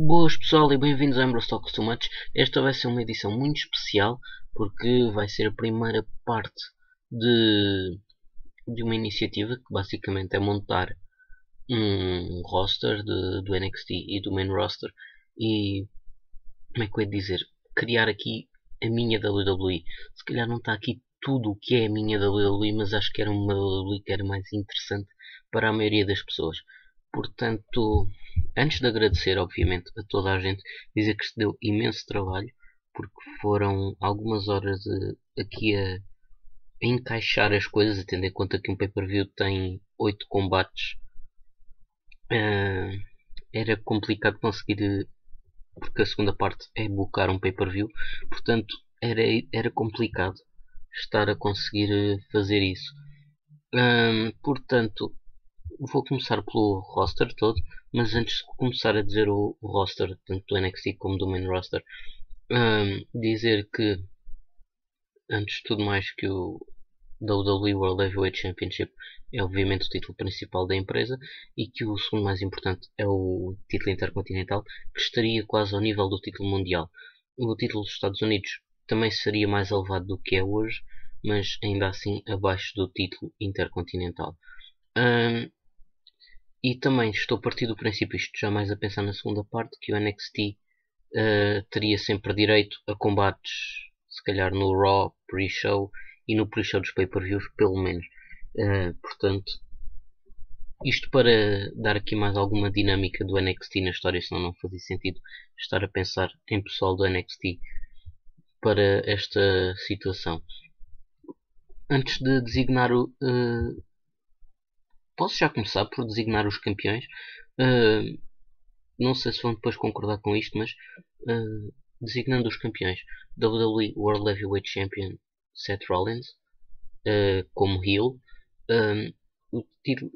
Boas pessoal e bem-vindos ao Ambrose Talks Too Much. Esta vai ser uma edição muito especial porque vai ser a primeira parte de uma iniciativa que basicamente é montar um roster do NXT e do main roster e, como é que eu ia dizer, criar aqui a minha WWE. Se calhar não está aqui tudo o que é a minha WWE, mas acho que era uma WWE que era mais interessante para a maioria das pessoas. Portanto, antes de agradecer, obviamente, a toda a gente, dizer que se deu imenso trabalho, porque foram algumas horas aqui a encaixar as coisas, a tendo em conta que um pay-per-view tem 8 combates. Era complicado conseguir, porque a segunda parte é buscar um pay-per-view, portanto era complicado estar a conseguir fazer isso. Portanto, vou começar pelo roster todo, mas antes de começar a dizer o roster, tanto do NXT como do main roster, dizer que, antes de tudo mais, que o WWE World Heavyweight Championship é obviamente o título principal da empresa e que o segundo mais importante é o título intercontinental, que estaria quase ao nível do título mundial. O título dos Estados Unidos também seria mais elevado do que é hoje, mas ainda assim abaixo do título intercontinental. E também estou a partir do princípio, isto já mais a pensar na segunda parte, que o NXT teria sempre direito a combates, se calhar no Raw pre-show e no pre-show dos pay-per-views, pelo menos. Portanto, isto para dar aqui mais alguma dinâmica do NXT na história, senão não fazia sentido estar a pensar em pessoal do NXT para esta situação. Antes de designar o. Posso já começar por designar os campeões? Não sei se vão depois concordar com isto, mas designando os campeões: WWE World Heavyweight Champion Seth Rollins como heel.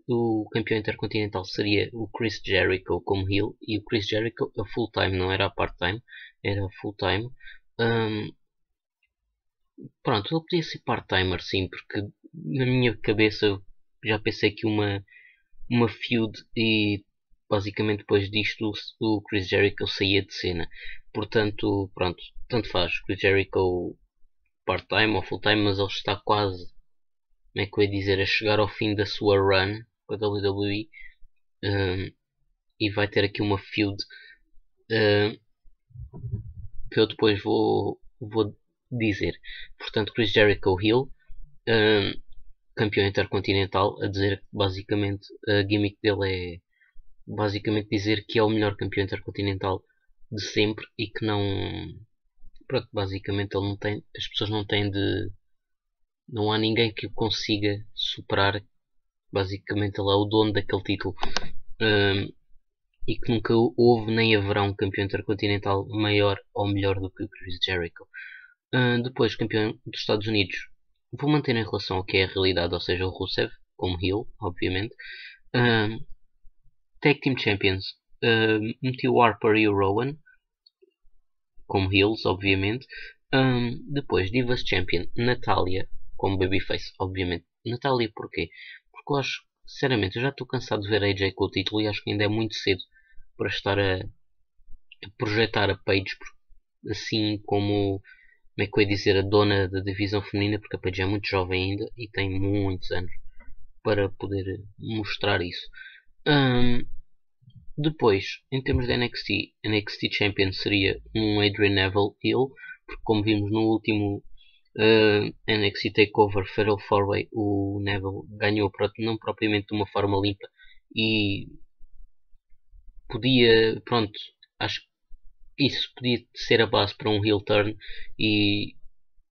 O campeão intercontinental seria o Chris Jericho como heel, e o Chris Jericho a full time, não era a part time, era full time. Pronto, ele podia ser part timer, sim, porque na minha cabeça já pensei que uma feud e basicamente depois disto o Chris Jericho saía de cena. Portanto, pronto, tanto faz. Chris Jericho part-time ou full-time, mas ele está quase, como é que eu ia dizer, a chegar ao fim da sua run com a WWE, e vai ter aqui uma feud que eu depois vou dizer. Portanto, Chris Jericho heel, campeão intercontinental, a dizer que basicamente a gimmick dele é basicamente dizer que é o melhor campeão intercontinental de sempre e que não. Pronto, basicamente ele não tem. As pessoas não têm de. Não há ninguém que o consiga superar. Basicamente ele é o dono daquele título. E que nunca houve nem haverá um campeão intercontinental maior ou melhor do que o Chris Jericho. Depois, campeão dos Estados Unidos. Vou manter em relação ao que é a realidade, ou seja, o Rusev, como heel, obviamente. Tag Team Champions. Meti o Harper e o Rowan como heels, obviamente. Depois, Divas Champion, Natália como babyface, obviamente. Natália porquê? Porque eu acho, sinceramente, eu já estou cansado de ver a AJ com o título e acho que ainda é muito cedo para estar a projetar a Paige assim como é que eu ia dizer, a dona da divisão feminina, porque a Paige é muito jovem ainda e tem muitos anos para poder mostrar isso. Depois, em termos de NXT, NXT Champion seria um Adrian Neville heel, porque como vimos no último NXT Takeover Fatal 4-Way, o Neville ganhou não propriamente de uma forma limpa e podia, pronto, acho que isso podia ser a base para um heel turn e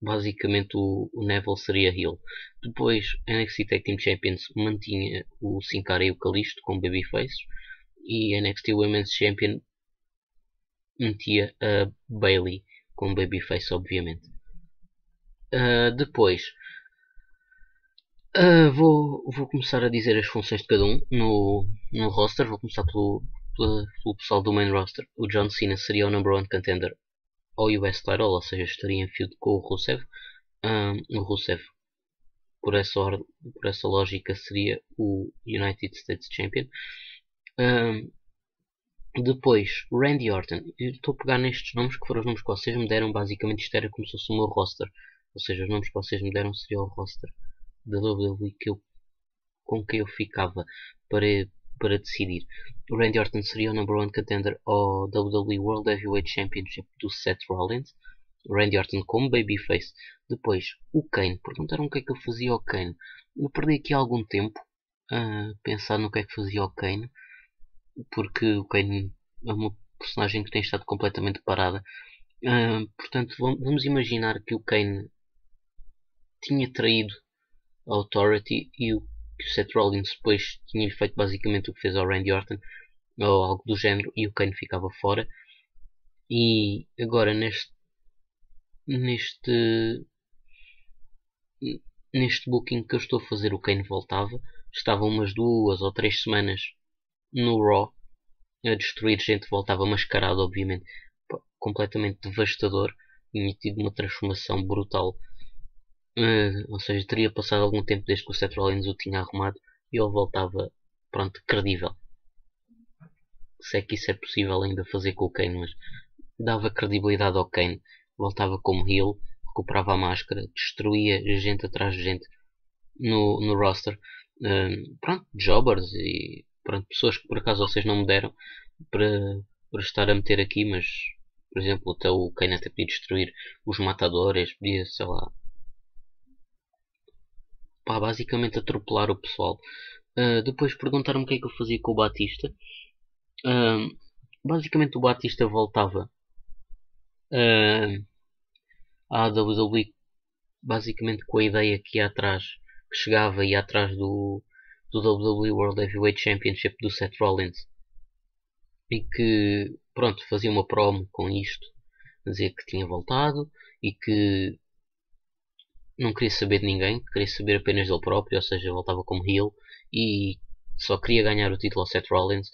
basicamente o Neville seria heel. Depois, NXT Tag Team Champions mantinha o Sin Cara e o Kalisto como babyfaces e NXT Women's Champion metia a Bayley como babyface, obviamente. Depois vou começar a dizer as funções de cada um no roster. Vou começar pelo pessoal do main roster. O John Cena seria o number one contender ao US title, ou seja, estaria em feud com o Rusev. O Rusev, por essa lógica, seria o United States Champion. Depois, Randy Orton. Eu estou a pegar nestes nomes que foram os nomes que vocês me deram. Basicamente, isto era como se fosse o meu roster. Ou seja, os nomes que vocês me deram seria o roster da WWE com que eu ficava para, para decidir. O Randy Orton seria o number one contender ao WWE World Heavyweight Championship do Seth Rollins. O Randy Orton como babyface. Depois, o Kane. Perguntaram o que é que eu fazia ao Kane. Eu perdi aqui algum tempo a pensar no que é que fazia ao Kane, porque o Kane é uma personagem que tem estado completamente parada. Portanto, vamos imaginar que o Kane tinha traído a Authority e que o Seth Rollins depois tinha feito basicamente o que fez ao Randy Orton ou algo do género e o Kane ficava fora. E agora neste neste booking que eu estou a fazer, o Kane voltava, estava umas 2 ou 3 semanas no Raw a destruir gente, voltava mascarado, obviamente, completamente devastador. Tinha tido uma transformação brutal. Ou seja, teria passado algum tempo desde que o Seth Rollins o tinha arrumado e ele voltava, pronto, credível. Se é que isso é possível ainda fazer com o Kane, mas dava credibilidade ao Kane. Voltava como heel, recuperava a máscara, destruía gente atrás de gente no roster. Pronto, jobbers e pronto, pessoas que por acaso vocês não me deram para estar a meter aqui, mas por exemplo, até o Kane até podia destruir os matadores, podia, sei lá, pá, basicamente atropelar o pessoal. Depois perguntaram-me o que é que eu fazia com o Batista. Basicamente o Batista voltava à WWE basicamente com a ideia que ia atrás, que chegava e ia atrás do WWE World Heavyweight Championship do Seth Rollins e que pronto, fazia uma promo com isto, dizia que tinha voltado e que não queria saber de ninguém, queria saber apenas dele próprio, ou seja, voltava como heel e só queria ganhar o título ao Seth Rollins,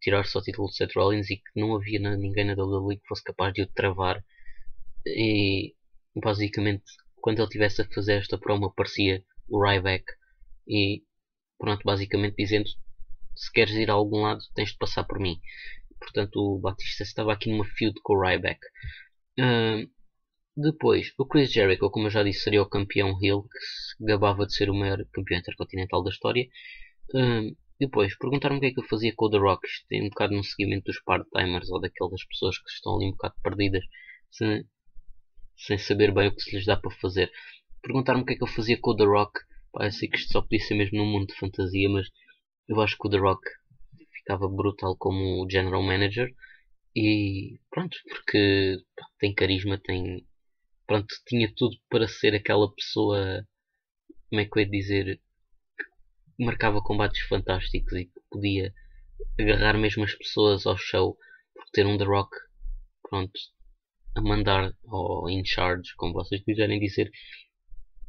tirar-se o título do Seth Rollins e que não havia ninguém na WWE que fosse capaz de o travar. E basicamente, quando ele tivesse a fazer esta promo, aparecia o Ryback e pronto, basicamente dizendo: se queres ir a algum lado, tens de passar por mim. Portanto, o Batista estava aqui numa feud com o Ryback. Depois, o Chris Jericho, como eu já disse, seria o campeão heel, que se gabava de ser o maior campeão intercontinental da história. Depois, perguntaram-me o que é que eu fazia com o The Rock. Isto tem um bocado no seguimento dos part-timers ou daquelas pessoas que estão ali um bocado perdidas, sem saber bem o que se lhes dá para fazer. Perguntaram-me o que é que eu fazia com o The Rock. Pá, eu sei que isto só podia ser mesmo num mundo de fantasia, mas eu acho que o The Rock ficava brutal como General Manager. E pronto, porque pá, tem carisma, pronto, tinha tudo para ser aquela pessoa, como é que eu ia dizer, que marcava combates fantásticos e que podia agarrar mesmo as pessoas ao show por ter um The Rock, pronto, a mandar ou in charge, como vocês quiserem dizer.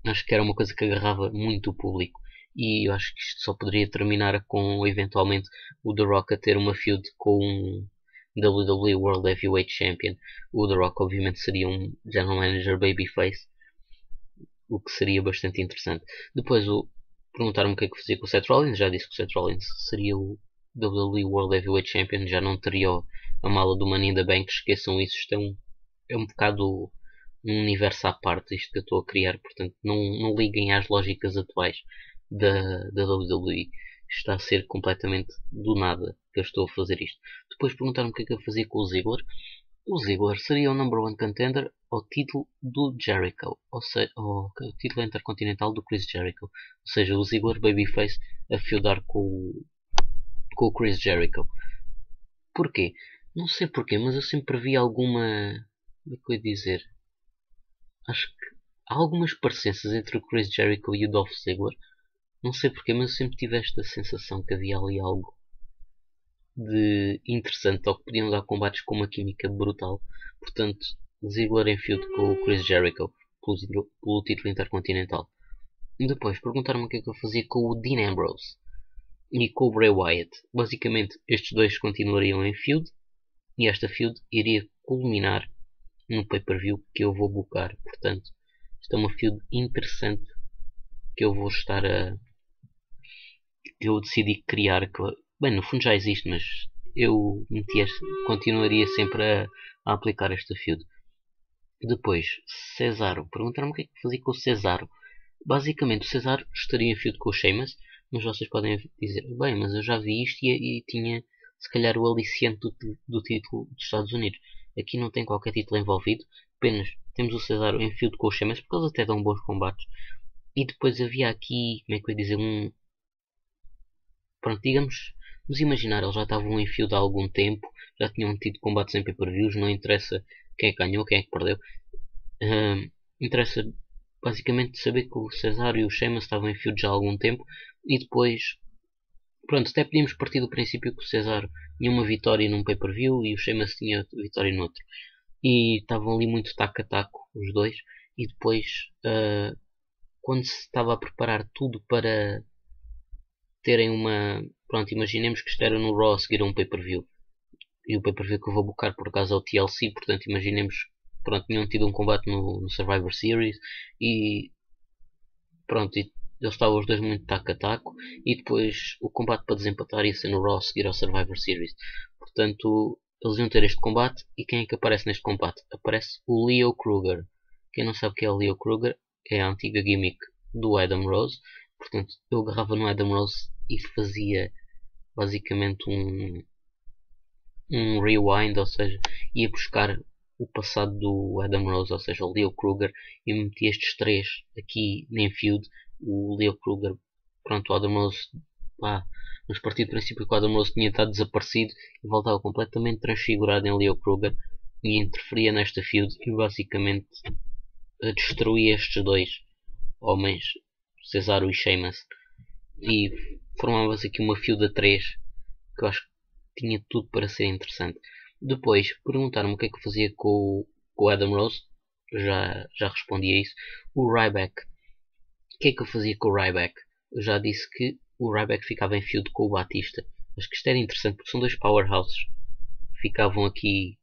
Acho que era uma coisa que agarrava muito o público e eu acho que isto só poderia terminar com eventualmente o The Rock a ter uma feud com um WWE World Heavyweight Champion. O The Rock obviamente seria um General Manager Babyface, o que seria bastante interessante. Depois perguntaram-me o que é que fazia com o Seth Rollins. Já disse que o Seth Rollins seria o WWE World Heavyweight Champion, já não teria a mala do Money in the Bank. Esqueçam isso, isto é um bocado um universo à parte, isto que eu estou a criar. Portanto, não liguem às lógicas atuais da WWE. Está a ser completamente do nada que eu estou a fazer isto. Depois perguntaram-me o que é que eu fazia com o Ziggler. O Ziggler seria o number one contender ao título do Jericho, ou seja, ao título intercontinental do Chris Jericho. Ou seja, o Ziggler Babyface a feudar com o Chris Jericho. Porquê? Não sei porquê, mas eu sempre vi alguma. Como é que eu ia dizer? Acho que há algumas parecenças entre o Chris Jericho e o Dolph Ziggler. Não sei porquê, mas eu sempre tive esta sensação que havia ali algo de interessante, ou que podiam dar combates com uma química brutal. Portanto, Ziggler em feud com o Chris Jericho pelo título intercontinental. E depois perguntaram-me o que é que eu fazia com o Dean Ambrose e com o Bray Wyatt. Basicamente, estes dois continuariam em feud e esta feud iria culminar no pay-per-view que eu vou buscar. Portanto, isto é uma feud interessante que eu vou estar a. Que eu decidi criar. Bem, no fundo já existe, mas eu continuaria sempre a aplicar esta feud. Depois, Cesaro. Perguntaram-me o que é que fazia com o Cesaro. Basicamente, o Cesaro estaria em feud com o Sheamus, mas vocês podem dizer, bem, mas eu já vi isto e tinha se calhar o aliciante do título dos Estados Unidos. Aqui não tem qualquer título envolvido, apenas temos o Cesaro em feud com o Sheamus, porque eles até dão bons combates. E depois havia aqui, como é que eu ia dizer, pronto, digamos, vamos imaginar, eles já estavam em feud há algum tempo, já tinham tido combates em pay-per-views, não interessa quem é que ganhou, quem é que perdeu. Interessa basicamente saber que o Cesaro e o Sheamus estavam em feud já há algum tempo e depois, pronto, até podíamos partir do princípio que o Cesaro tinha uma vitória num pay-per-view e o Sheamus tinha vitória no outro. E estavam ali muito taco a taco, os dois, e depois, quando se estava a preparar tudo para terem uma. Pronto, imaginemos que isto era no Raw a seguir a um pay-per-view. E o pay-per-view que eu vou buscar por acaso é o TLC, portanto imaginemos, pronto, tinham tido um combate no Survivor Series e pronto, e eles estavam os dois muito taco a taco e depois o combate para desempatar ia ser no Raw a seguir ao Survivor Series. Portanto, eles iam ter este combate e quem é que aparece neste combate? Aparece o Leo Kruger. Quem não sabe o que é o Leo Kruger é a antiga gimmick do Adam Rose. Portanto, eu agarrava no Adam Rose e fazia basicamente um rewind, ou seja, ia buscar o passado do Adam Rose, ou seja, o Leo Kruger, e meti estes três aqui em feud. O Leo Kruger, pronto, o Adam Rose, pá, nos partiu do princípio que o Adam Rose tinha estado desaparecido e voltava completamente transfigurado em Leo Kruger e interferia nesta feud e basicamente destruía estes dois homens, Cesaro e Sheamus, e formava-se aqui uma feud a 3 que eu acho que tinha tudo para ser interessante. Depois perguntaram-me o que é que eu fazia com o Adam Rose, já respondi a isso. O Ryback, o que é que eu fazia com o Ryback? Eu já disse que o Ryback ficava em feud com o Batista. Acho que isto era interessante porque são dois powerhouses. Ficavam aqui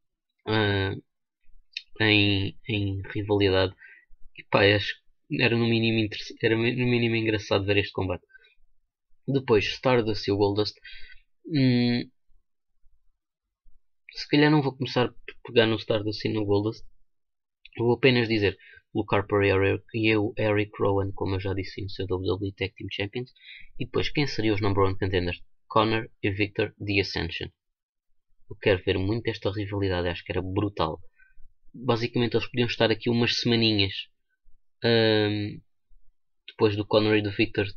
em rivalidade. E pá, acho que era no mínimo engraçado ver este combate. Depois, Stardust e o Goldust. Se calhar não vou começar a pegar no Stardust e no Goldust. Vou apenas dizer Luke Harper e o Eric Rowan, como eu já disse, em WWE Tag Team Champions. E depois, quem seriam os number one contenders? Connor e Victor The Ascension. Eu quero ver muito esta rivalidade, acho que era brutal. Basicamente, eles podiam estar aqui umas semaninhas depois do Connor e do Victor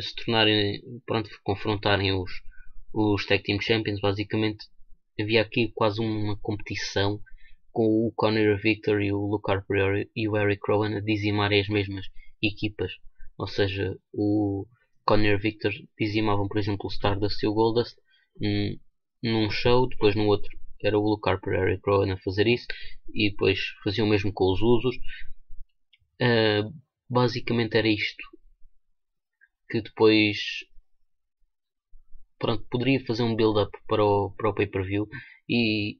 se tornarem, pronto, confrontarem os Tag Team Champions. Basicamente, havia aqui quase uma competição com o Connor Victor e o Luke Harper e o Eric Rowan a dizimarem as mesmas equipas. Ou seja, o Connor Victor dizimavam, por exemplo, o Stardust e o Goldust num show, depois no outro era o Luke Harper e o Eric Rowan a fazer isso, e depois faziam o mesmo com os Usos. Basicamente era isto, que depois pronto, poderia fazer um build-up para o pay-per-view e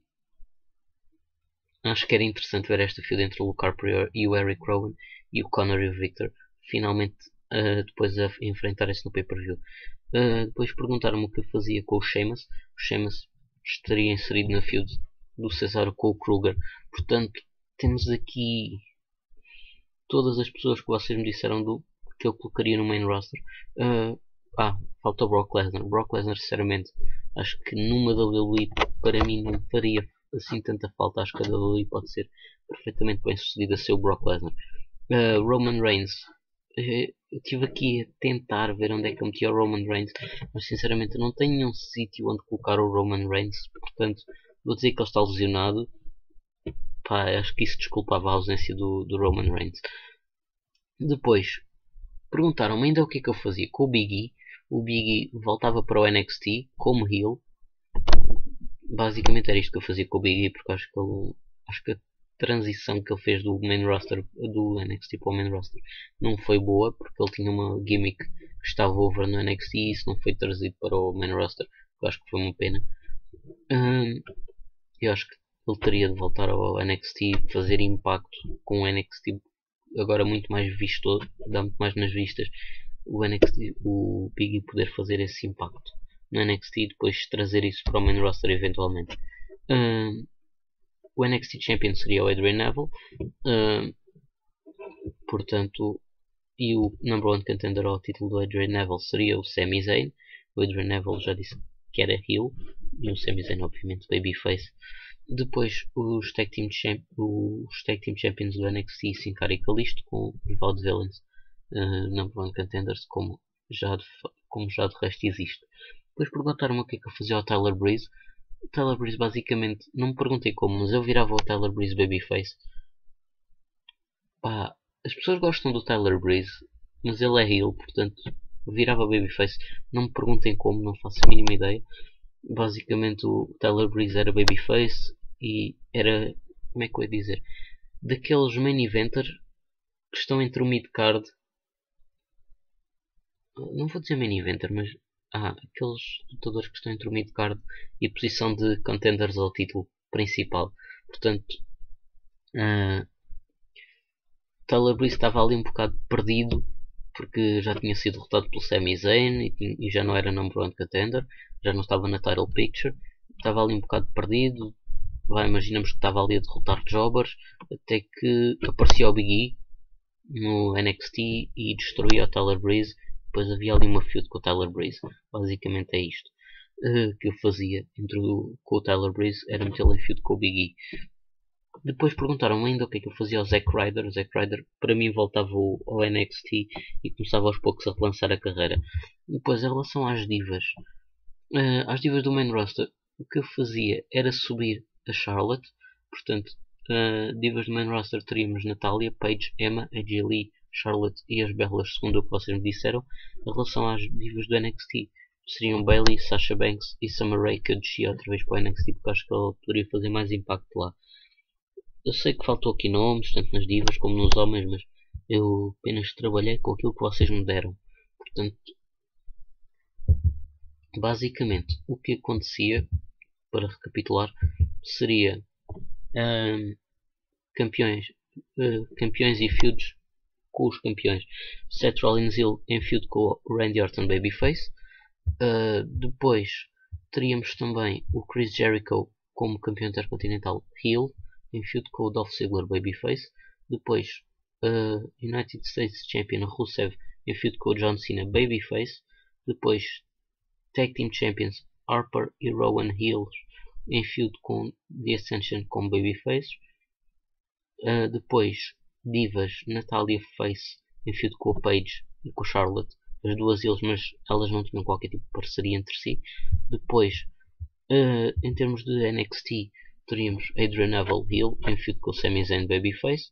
acho que era interessante ver esta feud entre o Luke Harper e o Eric Rowan e o Connor e o Victor finalmente depois a enfrentarem-se no pay-per-view. Depois perguntaram-me o que eu fazia com o Sheamus. O Sheamus estaria inserido na feud do Cesaro com o Kruger. Portanto, temos aqui todas as pessoas que vocês me disseram que eu colocaria no main roster. Falta o Brock Lesnar. Brock Lesnar, sinceramente, acho que numa WWE para mim não faria assim tanta falta. Acho que a WWE pode ser perfeitamente bem sucedida a ser o Brock Lesnar. Roman Reigns, eu estive aqui a tentar ver onde é que eu metia o Roman Reigns, mas sinceramente eu não tenho nenhum sítio onde colocar o Roman Reigns, portanto vou dizer que ele está lesionado. Acho que isso desculpava a ausência do Roman Reigns. Depois perguntaram-me ainda o que é que eu fazia com o Big E. O Big E voltava para o NXT como heel. Basicamente era isto que eu fazia com o Big E, porque acho que a transição que ele fez do main roster do NXT para o main roster não foi boa, porque ele tinha uma gimmick que estava over no NXT e isso não foi trazido para o main roster. Eu acho que foi uma pena. Eu acho que ele teria de voltar ao NXT, fazer impacto com o NXT agora muito mais vistoso, dá muito mais nas vistas, o NXT, o Big E poder fazer esse impacto. no NXT e depois trazer isso para o main roster eventualmente. O NXT Champion seria o Adrian Neville, portanto, e o number one contender ao título do Adrian Neville seria o Sami Zayn. O Adrian Neville já disse que era heel e o Sami Zayn obviamente babyface. Depois os Tag Team Champions do NXT, Sin Cara e Kalisto, com os Vaudevillains number one contenders, como já de resto existe. Depois perguntaram-me o que é que eu fazia ao Tyler Breeze. O Tyler Breeze basicamente, não me perguntei como, mas eu virava o Tyler Breeze babyface. Pá, as pessoas gostam do Tyler Breeze, mas ele é heel, portanto virava babyface. Não me perguntem como, não faço a mínima ideia. Basicamente o Tyler Breeze era babyface e era, como é que eu ia dizer, daqueles main eventers que estão entre o mid-card, não vou dizer main eventer, mas aqueles lutadores que estão entre o mid-card e a posição de contenders ao título principal. Portanto, Tyler Breeze estava ali um bocado perdido porque já tinha sido derrotado pelo Sami Zayn e já não era number one contender, já não estava na title picture, estava ali um bocado perdido. Imaginamos que estava ali a derrotar jobbers até que aparecia o Big E no NXT e destruía o Tyler Breeze. Depois havia ali uma feud com o Tyler Breeze. Basicamente é isto que eu fazia com o Tyler Breeze, era meter em feud com o Big E. Depois perguntaram ainda o que é que eu fazia ao Zack Ryder. O Zack Ryder para mim voltava ao NXT e começava aos poucos a relançar a carreira. Depois em relação às divas do main roster, o que eu fazia era subir a Charlotte. Portanto, divas do main roster teríamos Natália, Paige, Emma, AJ Lee, Charlotte e as Bellas, segundo o que vocês me disseram. Em relação às divas do NXT, seriam Bayley, Sasha Banks e Summer Rae, que eu descia outra vez para o NXT porque acho que ela poderia fazer mais impacto lá. Eu sei que faltou aqui nomes, tanto nas divas como nos homens, mas eu apenas trabalhei com aquilo que vocês me deram. Portanto, basicamente, o que acontecia, para recapitular, seria campeões e feuds com os campeões. Seth Rollins Hill em feud com o Randy Orton babyface. Depois teríamos também o Chris Jericho como campeão intercontinental heel em feud com o Dolph Ziggler babyface. Depois United States Champion Rusev em feud com o John Cena babyface. Depois Tag Team Champions Harper e Rowan Hills em feud com The Ascension como babyface. Depois divas Natalia Face em feud com a Paige e com a Charlotte, as duas eles, mas elas não tinham qualquer tipo de parceria entre si. Depois em termos de NXT teríamos Adrian Neville heel em feud com o Sami Zayn babyface.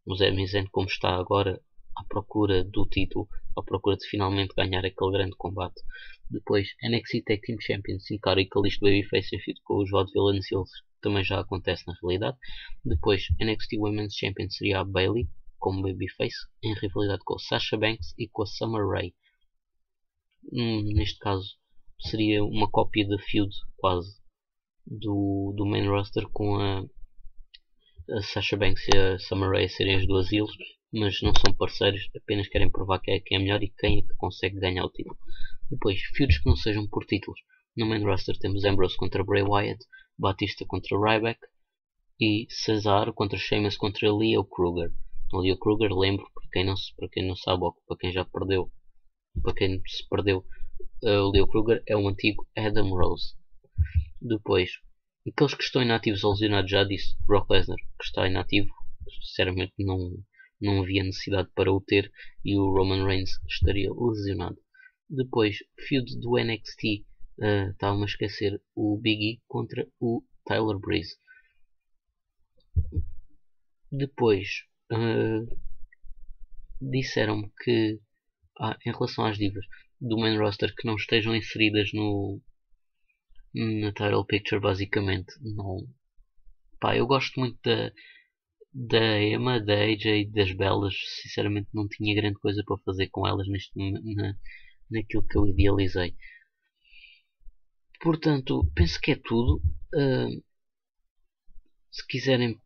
O Sami Zayn, como está agora à procura do título, à procura de finalmente ganhar aquele grande combate. Depois NXT Tag Team Champions Sin Cara e Kalisto babyface em feud com os Vaudevillains Hills, que também já acontece na realidade. Depois NXT Women's Champion seria a Bayley como babyface em rivalidade com o Sasha Banks e com a Summer Rae. Neste caso seria uma cópia de feud quase do main roster, com a Sasha Banks e a Summer Rae serem as duas heels, mas não são parceiros, apenas querem provar quem é melhor e quem é que consegue ganhar o título. Depois, feuds que não sejam por títulos. No main roster temos Ambrose contra Bray Wyatt, Batista contra Ryback e Cesaro contra Sheamus contra Leo Kruger. O Leo Kruger, lembro, para quem não sabe ou para quem já perdeu, para quem se perdeu, o Leo Kruger é um antigo Adam Rose. Depois, aqueles que estão inativos ou lesionados, já disse Brock Lesnar que está inativo, sinceramente não havia necessidade para o ter, e o Roman Reigns estaria lesionado. Depois, feud do NXT, estava-me a esquecer, o Big E contra o Tyler Breeze. Depois, disseram-me que em relação às divas do main roster que não estejam inseridas na title picture, basicamente não. Eu gosto muito da Emma, da AJ, das Bellas. Sinceramente não tinha grande coisa para fazer com elas naquilo que eu idealizei. Portanto, penso que é tudo. Se quiserem,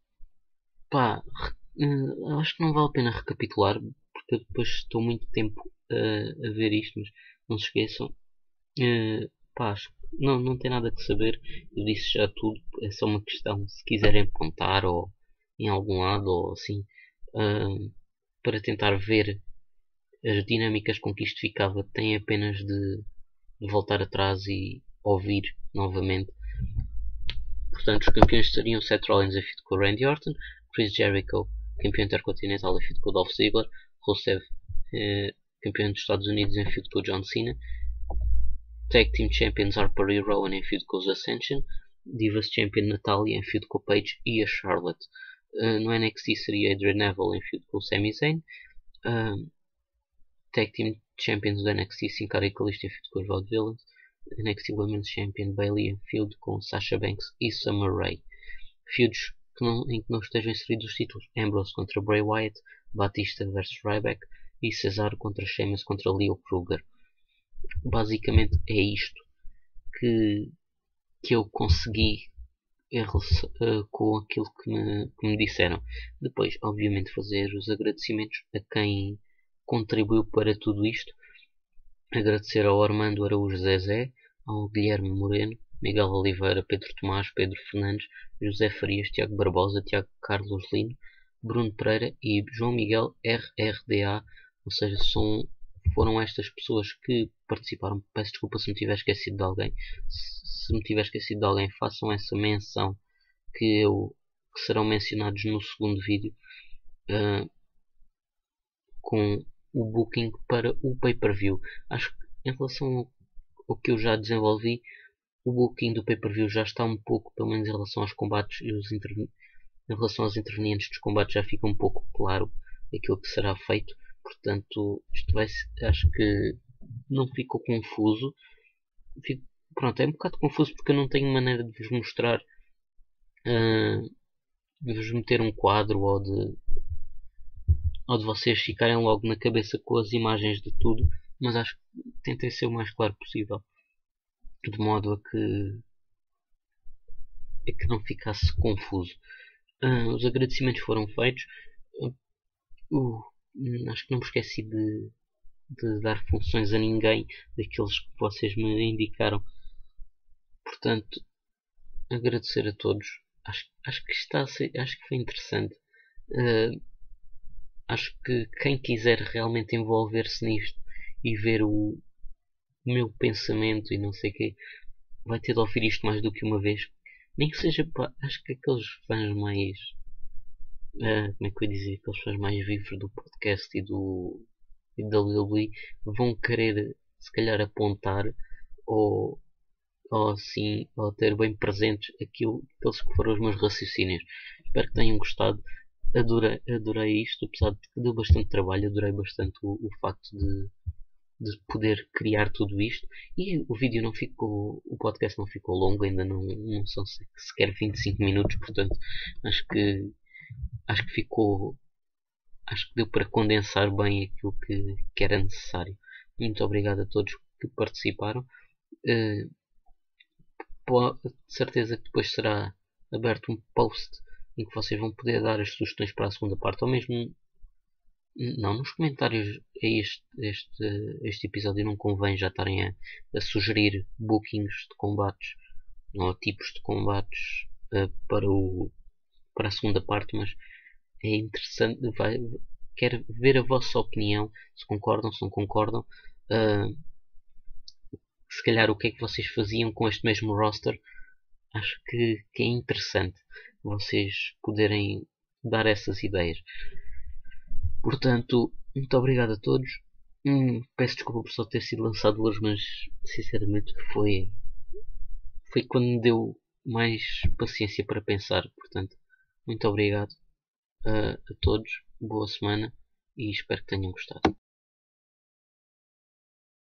acho que não vale a pena recapitular, porque eu depois estou muito tempo a ver isto, mas não se esqueçam. Pá, acho que não tem nada que saber. Eu disse já tudo. É só uma questão se quiserem apontar ou em algum lado ou assim, hum, para tentar ver as dinâmicas com que isto ficava. Tem apenas de voltar atrás e ouvir novamente. Portanto, os campeões seriam Seth Rollins em feud com Randy Orton, Chris Jericho, campeão intercontinental em feud com Dolph Ziggler, Rusev, campeão dos Estados Unidos em feud com John Cena, Tag Team Champions Harper e Rowan em feud com os Ascension, Divas Champion Natalia em feud com Paige e a Charlotte. No NXT seria Adrian Neville em feud com o Sami Zayn, Tag Team Champions do NXT Sin Cara e Kalisto em feud com os Vaudevillains, NXT Women's Champion Bayley em feud com Sasha Banks e Summer Rae. Feuds em que não estejam inseridos os títulos: Ambrose contra Bray Wyatt, Batista vs Ryback e Cesaro contra Sheamus contra Leo Kruger. Basicamente é isto que eu consegui com aquilo que me disseram. Depois, obviamente, fazer os agradecimentos a quem contribuiu para tudo isto. Agradecer ao Armando Araújo Zezé, ao Guilherme Moreno, Miguel Oliveira, Pedro Tomás, Pedro Fernandes, José Farias, Tiago Barbosa, Tiago Carlos Lino, Bruno Pereira e João Miguel RRDA. Ou seja, foram estas pessoas que participaram. Peço desculpa se me tiver esquecido de alguém. Se me tiver esquecido de alguém, façam essa menção que serão mencionados no segundo vídeo, com o booking para o pay-per-view. Acho que em relação ao que eu já desenvolvi, o booking do pay-per-view já está um pouco, pelo menos em relação aos combates e em relação aos intervenientes dos combates, já fica um pouco claro aquilo que será feito. Portanto, isto acho que não ficou confuso. Pronto, é um bocado confuso porque eu não tenho maneira de vos mostrar, de vos meter um quadro ou de vocês ficarem logo na cabeça com as imagens de tudo, mas acho que tentei ser o mais claro possível, de modo a que não ficasse confuso. Os agradecimentos foram feitos. Acho que não me esqueci de dar funções a ninguém daqueles que vocês me indicaram. Portanto, agradecer a todos. Acho que foi interessante. Acho que quem quiser realmente envolver-se nisto e ver o meu pensamento e não sei o que, vai ter de ouvir isto mais do que uma vez. Nem que seja, acho que aqueles fãs mais, como é que eu ia dizer, aqueles fãs mais vivos do podcast e da WWE vão querer se calhar apontar ou assim, ou ter bem presentes aqueles que foram os meus raciocínios. Espero que tenham gostado. Adorei isto, apesar de que deu bastante trabalho. Adorei bastante o facto de poder criar tudo isto. E o vídeo não ficou, o podcast não ficou longo, ainda não são sequer 25 minutos, portanto acho que ficou, acho que deu para condensar bem aquilo que era necessário. Muito obrigado a todos que participaram. De certeza que depois será aberto um post em que vocês vão poder dar as sugestões para a segunda parte, ou mesmo não, nos comentários a este episódio não convém já estarem a sugerir bookings de combates ou tipos de combates para a segunda parte, mas é interessante, quero ver a vossa opinião, se concordam, se não concordam, se calhar o que é que vocês faziam com este mesmo roster. Acho que é interessante vocês poderem dar essas ideias. Portanto, muito obrigado a todos. Peço desculpa por só ter sido lançado hoje, mas sinceramente foi quando me deu mais paciência para pensar. Portanto, muito obrigado a todos. Boa semana e espero que tenham gostado.